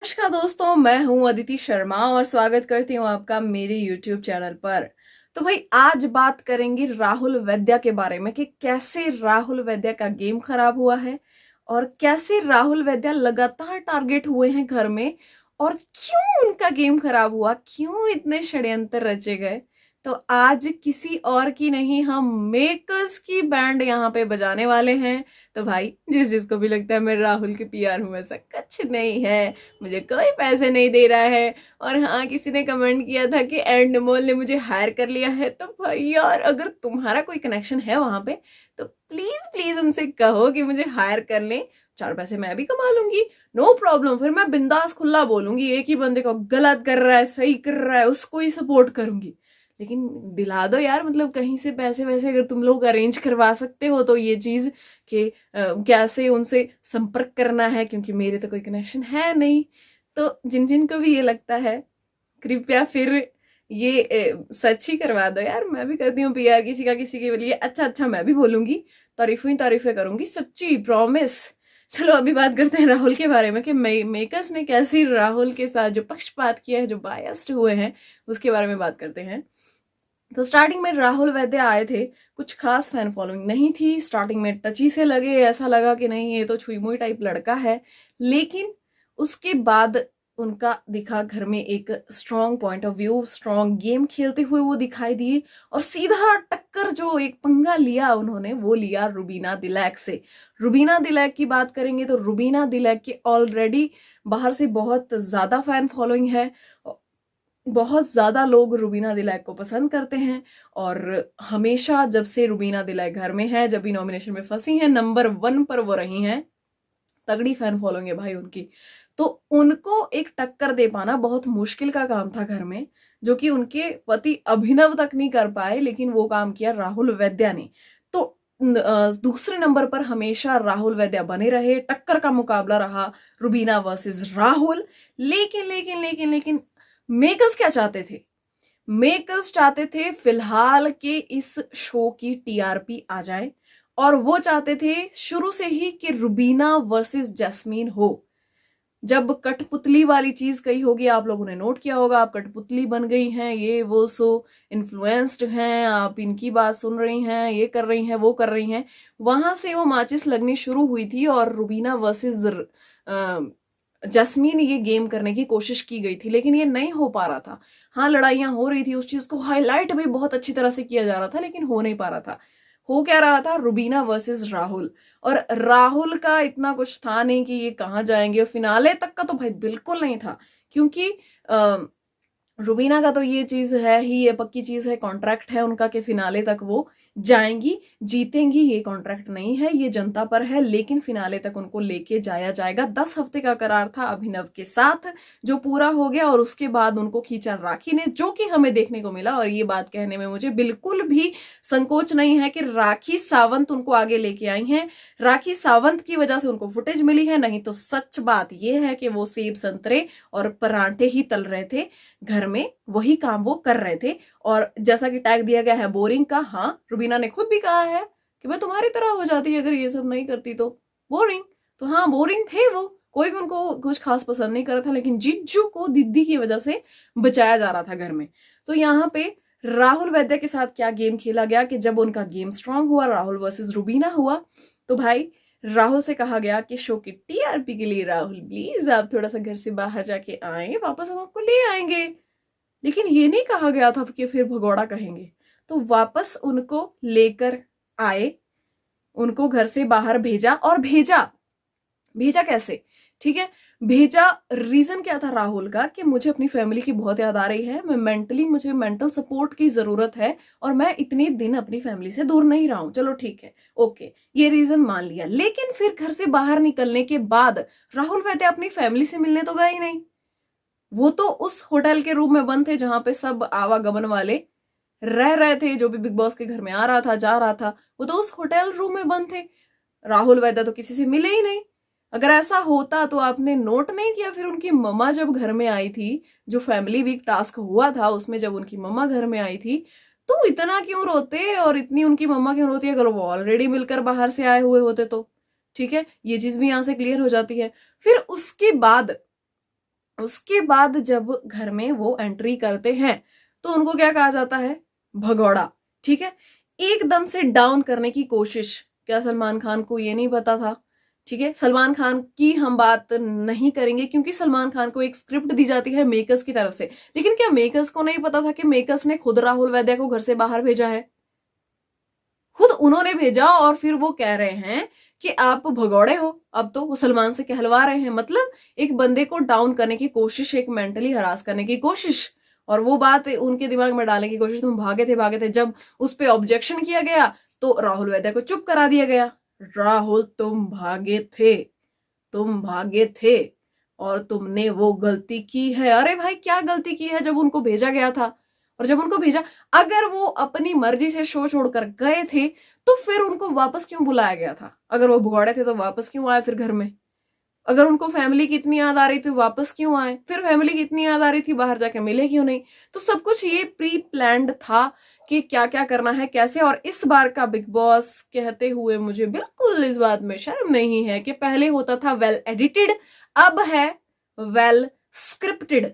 नमस्कार दोस्तों, मैं हूं अदिति शर्मा और स्वागत करती हूं आपका मेरे YouTube चैनल पर। तो भाई आज बात करेंगे राहुल वैद्या के बारे में कि कैसे राहुल वैद्या का गेम खराब हुआ है और कैसे राहुल वैद्या लगातार टारगेट हुए हैं घर में और क्यों उनका गेम खराब हुआ, क्यों इतने षड्यंत्र रचे गए। तो आज किसी और की नहीं, हम मेकर्स की बैंड यहाँ पे बजाने वाले हैं। तो भाई जिसको भी लगता है मैं राहुल के पीआर हूं, ऐसा कुछ नहीं है, मुझे कोई पैसे नहीं दे रहा है। और हाँ, किसी ने कमेंट किया था कि एंडमोल ने मुझे हायर कर लिया है। तो भाई यार, अगर तुम्हारा कोई कनेक्शन है वहां पे तो प्लीज प्लीज उनसे कहो कि मुझे हायर कर लें, 4 पैसे मैं भी कमा लूंगी। नो प्रॉब्लम, फिर मैं बिंदास खुला बोलूंगी, एक ही बंदे को गलत कर रहा है सही कर रहा है उसको ही सपोर्ट करूंगी। लेकिन दिला दो यार, मतलब कहीं से पैसे वैसे अगर तुम लोग अरेंज करवा सकते हो तो ये चीज कि कैसे उनसे संपर्क करना है, क्योंकि मेरे तो कोई कनेक्शन है नहीं। तो जिन जिन को भी ये लगता है कृपया फिर ये सच ही करवा दो यार। मैं भी करती हूँ पीआर किसी का किसी के लिए, अच्छा अच्छा मैं भी बोलूंगी, तारीफों ही तारीफें करूंगी, सच्ची प्रॉमिस। चलो अभी बात करते हैं राहुल के बारे में कि मेकर्स ने कैसे राहुल के साथ जो पक्षपात किया है, जो बायस्ड हुए हैं, उसके बारे में बात करते हैं। तो स्टार्टिंग में राहुल वैद्य आए थे, कुछ खास फैन फॉलोइंग नहीं थी। स्टार्टिंग में टची से लगे, ऐसा लगा कि नहीं ये तो छुई मुई टाइप लड़का है। लेकिन उसके बाद उनका दिखा घर में एक strong point of view, strong game खेलते हुए वो दिखाई दिए। और सीधा टक्कर जो एक पंगा लिया उन्होंने, वो लिया रुबीना दिलैक से। रुबीना दिलैक की बात करेंगे तो रुबीना दिलैक के ऑलरेडी बाहर से बहुत ज्यादा फैन फॉलोइंग है, बहुत ज्यादा लोग रुबीना दिलैक को पसंद करते हैं। और हमेशा जब से रुबीना दिलैक घर में है, जब भी नॉमिनेशन में फंसी हैं, नंबर 1 पर वो रही हैं। तगड़ी फैन फॉलोइंग है भाई उनकी। तो उनको एक टक्कर दे पाना बहुत मुश्किल का काम था घर में, जो कि उनके पति अभिनव तक नहीं कर पाए, लेकिन वो काम किया राहुल वैद्या ने। तो दूसरे नंबर पर हमेशा राहुल वैद्या बने रहे, टक्कर का मुकाबला रहा रुबीना वर्सेस राहुल। लेकिन लेकिन लेकिन लेकिन मेकर्स क्या चाहते थे? मेकर्स चाहते थे फिलहाल के इस शो की टीआरपी आ जाए, और वो चाहते थे शुरू से ही कि रुबीना वर्सेस जैस्मीन हो। जब कठपुतली वाली चीज कही होगी, आप लोगों ने नोट किया होगा, आप कठपुतली बन गई हैं, ये वो सो इन्फ्लुएंस्ड हैं, आप इनकी बात सुन रही हैं, ये कर रही हैं वो कर रही हैं, वहां से वो माचिस लगनी शुरू हुई थी। और रुबीना वर्सेस जस्मीन ये गेम करने की कोशिश की गई थी, लेकिन ये नहीं हो पा रहा था। हाँ, लड़ाइयां हो रही थी, उस चीज को हाईलाइट भी बहुत अच्छी तरह से किया जा रहा था, लेकिन हो नहीं पा रहा था। हो क्या रहा था? रुबीना वर्सेस राहुल। और राहुल का इतना कुछ था नहीं कि ये कहाँ जाएंगे, और फिनाले तक का तो भाई बिल्कुल नहीं था, क्योंकि रुबीना का तो ये चीज है ही, ये पक्की चीज है, कॉन्ट्रैक्ट है उनका कि फिनाले तक वो जाएंगी, जीतेंगी। ये कॉन्ट्रैक्ट नहीं है, ये जनता पर है, लेकिन फिनाले तक उनको लेके जाया जाएगा। 10 हफ्ते का करार था अभिनव के साथ, जो पूरा हो गया, और उसके बाद उनको खींचा राखी ने, जो कि हमें देखने को मिला। और ये बात कहने में मुझे बिल्कुल भी संकोच नहीं है कि राखी सावंत उनको आगे लेके आई हैं। राखी सावंत की वजह से उनको फुटेज मिली है, नहीं तो सच बात यह है कि वो सेब संतरे और परांठे ही तल रहे थे घर में, वही काम वो कर रहे थे। और जैसा कि टैग दिया गया है बोरिंग का, हाँ रुबीना ने खुद भी कहा है कि मैं तुम्हारी तरह हो जाती अगर ये सब नहीं करती तो। बोरिंग तो हाँ, बोरिंग थे वो, कोई भी उनको कुछ खास पसंद नहीं कर रहा था, लेकिन जिज्जू को दीदी की वजह से बचाया जा रहा था घर में। तो यहाँ पे राहुल वैद्य के साथ क्या गेम खेला गया कि जब उनका गेम स्ट्रांग हुआ, राहुल वर्सेस रुबीना हुआ, तो भाई राहुल से कहा गया कि शो की टीआरपी के लिए राहुल प्लीज आप थोड़ा सा घर से बाहर जाके आए, वापस हम आपको ले आएंगे। लेकिन ये नहीं कहा गया था कि फिर भगोड़ा कहेंगे। तो वापस उनको लेकर आए, उनको घर से बाहर भेजा। और भेजा भेजा कैसे? ठीक है, भेजा रीजन क्या था राहुल का कि मुझे अपनी फैमिली की बहुत याद आ रही है, मैं मेंटली, मुझे मेंटल सपोर्ट की जरूरत है, और मैं इतने दिन अपनी फैमिली से दूर नहीं रहा हूं। चलो ठीक है, ओके, ये रीजन मान लिया। लेकिन फिर घर से बाहर निकलने के बाद राहुल वैद्य अपनी फैमिली से मिलने तो गए ही नहीं। वो तो उस होटल के रूम में बंद थे जहां पे सब आवागमन वाले रह रहे थे, जो भी बिग बॉस के घर में आ रहा था जा रहा था, वो तो उस होटल रूम में बंद थे। राहुल वैद्य तो किसी से मिले ही नहीं। अगर ऐसा होता तो आपने नोट नहीं किया फिर उनकी मम्मा जब घर में आई थी, जो फैमिली वीक टास्क हुआ था उसमें जब उनकी मम्मा घर में आई थी, तो इतना क्यों रोते और इतनी उनकी मम्मा क्यों रोती है? अगर वो ऑलरेडी मिलकर बाहर से आए हुए होते तो ठीक है, ये चीज भी यहां से क्लियर हो जाती है। फिर उसके बाद उसके बाद जब घर में वो एंट्री करते हैं तो उनको क्या कहा जाता है? भगौड़ा। ठीक है, एकदम से डाउन करने की कोशिश। क्या सलमान खान को ये नहीं पता था? ठीक है, सलमान खान की हम बात नहीं करेंगे क्योंकि सलमान खान को एक स्क्रिप्ट दी जाती है मेकर्स की तरफ से, लेकिन क्या मेकर्स को नहीं पता था कि मेकर्स ने खुद राहुल वैद्या को घर से बाहर भेजा है? खुद उन्होंने भेजा और फिर वो कह रहे हैं कि आप भगौड़े हो। अब तो वो सलमान से कहलवा रहे हैं, मतलब एक बंदे को डाउन करने की कोशिश, एक मेंटली हरास करने की कोशिश, और वो बात उनके दिमाग में डालने की कोशिश। तुम भागे थे। जब उस पर ऑब्जेक्शन किया गया तो राहुल वैद्या को चुप करा दिया गया। राहुल तुम भागे थे और तुमने वो गलती की है। अरे भाई क्या गलती की है जब उनको भेजा गया था? और जब उनको भेजा, अगर वो अपनी मर्जी से शो छोड़कर गए थे तो फिर उनको वापस क्यों बुलाया गया था? अगर वो भगौड़े थे तो वापस क्यों आए फिर घर में? अगर उनको फैमिली की इतनी याद आ रही थी वापस क्यों आए? फिर फैमिली की इतनी याद आ रही थी बाहर जाके मिले क्यों नहीं? तो सब कुछ ये प्री प्लान्ड था कि क्या क्या करना है, कैसे। और इस बार का बिग बॉस कहते हुए मुझे बिल्कुल इस बात में शर्म नहीं है कि पहले होता था वेल एडिटेड, अब है वेल स्क्रिप्टेड।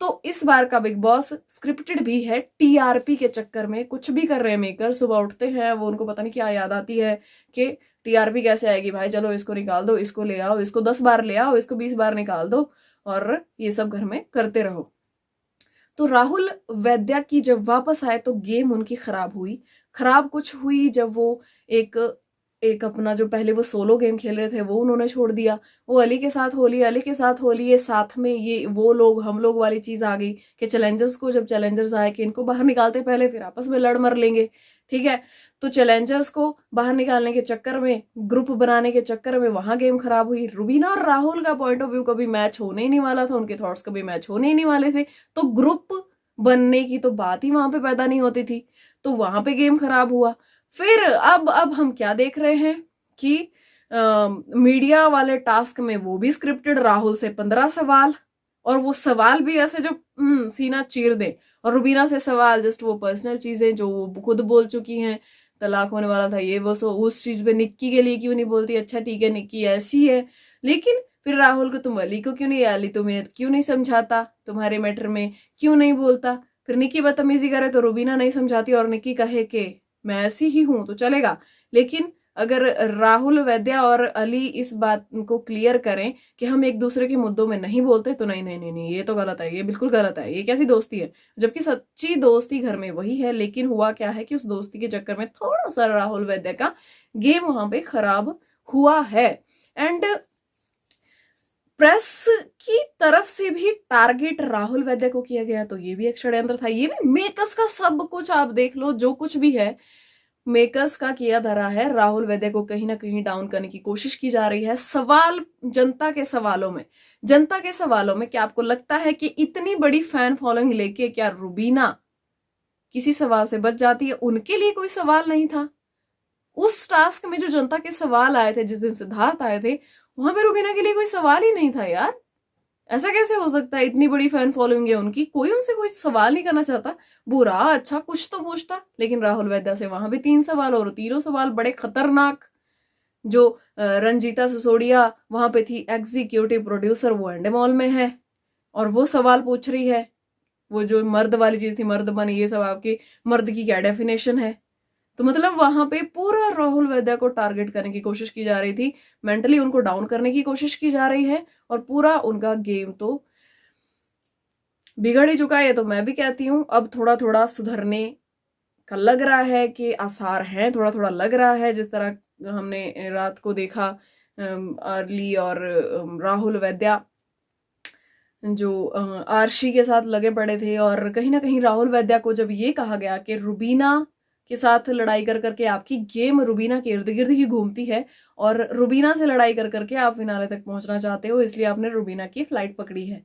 तो इस बार का बिग बॉस स्क्रिप्टेड भी है। टीआरपी के चक्कर में कुछ भी कर रहे हैं मेकर। सुबह उठते हैं, वो उनको पता नहीं क्या याद आती है कि टीआरपी कैसे आएगी भाई, चलो इसको निकाल दो, इसको ले आओ, इसको 10 बार ले आओ, इसको 20 बार निकाल दो, और ये सब घर में करते रहो। तो राहुल वैद्या की जब वापस आए तो गेम उनकी खराब हुई। खराब कुछ हुई जब वो एक एक अपना जो पहले वो सोलो गेम खेल रहे थे वो उन्होंने छोड़ दिया। वो अली के साथ होली, अली के साथ होली, ये साथ में ये वो लोग हम लोग वाली चीज आ गई कि चैलेंजर्स को, जब चैलेंजर्स आए कि इनको बाहर निकालते पहले, फिर आपस में लड़ मर लेंगे। ठीक है, तो चैलेंजर्स को बाहर निकालने के चक्कर में, ग्रुप बनाने के चक्कर में वहां गेम खराब हुई। रुबीना और राहुल का पॉइंट ऑफ व्यू कभी मैच होने ही नहीं वाला था, उनके थॉट्स कभी मैच होने ही नहीं वाले थे, तो ग्रुप बनने की तो बात ही वहां पे पैदा नहीं होती थी, तो वहां पे गेम खराब हुआ। फिर अब हम क्या देख रहे हैं कि मीडिया वाले टास्क में वो भी स्क्रिप्टेड, राहुल से 15 सवाल, और वो सवाल भी ऐसे जो सीना चीर दे। और रुबीना से सवाल जस्ट वो पर्सनल चीजें जो वो खुद बोल चुकी हैं, तलाक होने वाला था, ये वो, सो उस चीज पे निक्की के लिए क्यों नहीं बोलती? अच्छा ठीक है निक्की ऐसी है, लेकिन फिर राहुल को तुम अली को क्यों नहीं, अली तुम्हें क्यों नहीं समझाता, तुम्हारे मैटर में क्यों नहीं बोलता? फिर निक्की बदतमीजी करे तो रुबीना नहीं समझाती और निक्की कहे कि मैं ऐसी ही हूं तो चलेगा। लेकिन अगर राहुल वैद्या और अली इस बात को क्लियर करें कि हम एक दूसरे के मुद्दों में नहीं बोलते, तो नहीं नहीं नहीं नहीं, ये तो गलत है, ये बिल्कुल गलत है, ये कैसी दोस्ती है? जबकि सच्ची दोस्ती घर में वही है। लेकिन हुआ क्या है कि उस दोस्ती के चक्कर में थोड़ा सा राहुल वैद्या का गेम वहां पे खराब हुआ है। एंड प्रेस की तरफ से भी टारगेट राहुल वैद्या को किया गया, तो ये भी एक षड्यंत्र था। ये भी मेकर्स का सब कुछ आप देख लो, जो कुछ भी है मेकर्स का किया धरा है। राहुल वैद्या को कहीं ना कहीं डाउन करने की कोशिश की जा रही है। सवाल जनता के सवालों में क्या आपको लगता है कि इतनी बड़ी फैन फॉलोइंग लेके क्या रुबीना किसी सवाल से बच जाती है? उनके लिए कोई सवाल नहीं था उस टास्क में। जो जनता के सवाल आए थे जिस दिन सिद्धार्थ आए थे, वहां पे रुबीना के लिए कोई सवाल ही नहीं था यार। ऐसा कैसे हो सकता है? इतनी बड़ी फैन फॉलोइंग है उनकी, कोई उनसे कोई सवाल नहीं करना चाहता। बुरा अच्छा कुछ तो पूछता, लेकिन राहुल वैद्या से वहां भी 3 सवाल, और तीनों सवाल बड़े खतरनाक। जो रंजीता सिसोदिया वहां पे थी एग्जीक्यूटिव प्रोड्यूसर, वो एंडेमॉल में है और वो सवाल पूछ रही है। वो जो मर्द वाली चीज थी, मर्द बने, ये सब आपकी मर्द की क्या डेफिनेशन है? तो मतलब वहां पे पूरा राहुल वैद्या को टारगेट करने की कोशिश की जा रही थी, मेंटली उनको डाउन करने की कोशिश की जा रही है, और पूरा उनका गेम तो बिगड़ ही चुका है। तो मैं भी कहती हूँ अब थोड़ा थोड़ा सुधरने का लग रहा है कि आसार हैं, थोड़ा थोड़ा लग रहा है। जिस तरह हमने रात को देखा अर्ली और राहुल वैद्या जो आर्शी के साथ लगे पड़े थे, और कहीं ना कहीं राहुल वैद्या को जब ये कहा गया कि रुबीना के साथ लड़ाई कर करके आपकी गेम रुबीना के इर्द गिर्द ही घूमती है, और रुबीना से लड़ाई कर करके आप फिनाले तक पहुंचना चाहते हो, इसलिए आपने रुबीना की फ्लाइट पकड़ी है।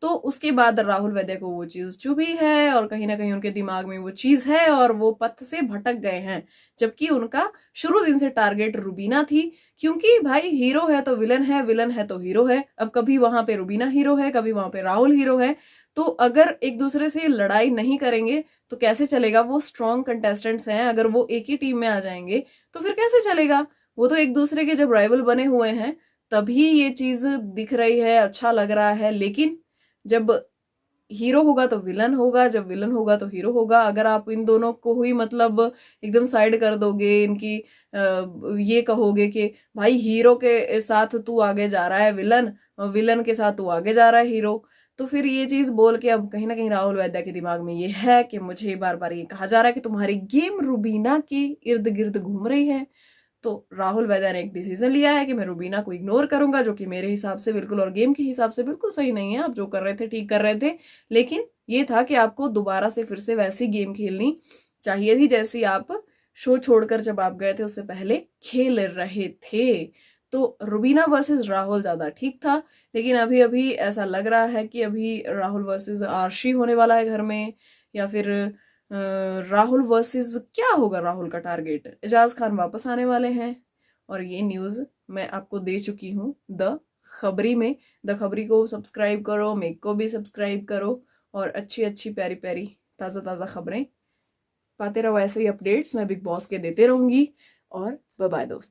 तो उसके बाद राहुल वैद्या को वो चीज चुभी है, और कहीं ना कहीं उनके दिमाग में वो चीज है, और वो पथ से भटक गए हैं। जबकि उनका शुरू दिन से टारगेट रुबीना थी, क्योंकि भाई हीरो है तो विलन है, विलन है तो हीरो है। अब कभी वहां पे रुबीना हीरो है, कभी वहां पे राहुल हीरो है। तो अगर एक दूसरे से लड़ाई नहीं करेंगे तो कैसे चलेगा? वो स्ट्रॉन्ग कंटेस्टेंट्स हैं, अगर वो एक ही टीम में आ जाएंगे तो फिर कैसे चलेगा? वो तो एक दूसरे के जब राइवल बने हुए हैं तभी ये चीज दिख रही है, अच्छा लग रहा है। लेकिन जब हीरो होगा तो विलन होगा, जब विलन होगा तो हीरो होगा। अगर आप इन दोनों को ही मतलब एकदम साइड कर दोगे, इनकी ये कहोगे कि भाई हीरो के साथ तू आगे जा रहा है विलन, और विलन के साथ तू आगे जा रहा है हीरो, तो फिर ये चीज बोल के अब कहीं ना कहीं राहुल वैद्य के दिमाग में ये है कि मुझे बार बार ये कहा जा रहा है कि तुम्हारी गेम रुबीना के इर्द गिर्द घूम रही है। तो राहुल वैद्य ने एक डिसीजन लिया है कि मैं रुबीना को इग्नोर करूंगा, जो कि मेरे हिसाब से बिल्कुल और गेम के हिसाब से बिल्कुल सही नहीं है। आप जो कर रहे थे ठीक कर रहे थे, लेकिन ये था कि आपको दोबारा से फिर से वैसी गेम खेलनी चाहिए थी जैसी आप शो छोड़कर जब आप गए थे उससे पहले खेल रहे थे। तो रुबीना वर्सेस राहुल ज्यादा ठीक था, लेकिन अभी अभी ऐसा लग रहा है कि अभी राहुल वर्सेस आरशी होने वाला है घर में, या फिर राहुल वर्सेस क्या होगा राहुल का टारगेट, एजाज खान वापस आने वाले हैं। और ये न्यूज़ मैं आपको दे चुकी हूँ द खबरी में। द खबरी को सब्सक्राइब करो, मेक को भी सब्सक्राइब करो, और अच्छी अच्छी प्यारी प्यारी ताज़ा ताज़ा खबरें पाते रहो। ऐसे ही अपडेट्स मैं बिग बॉस के देते रहूंगी। और बाय बाय दोस्तों।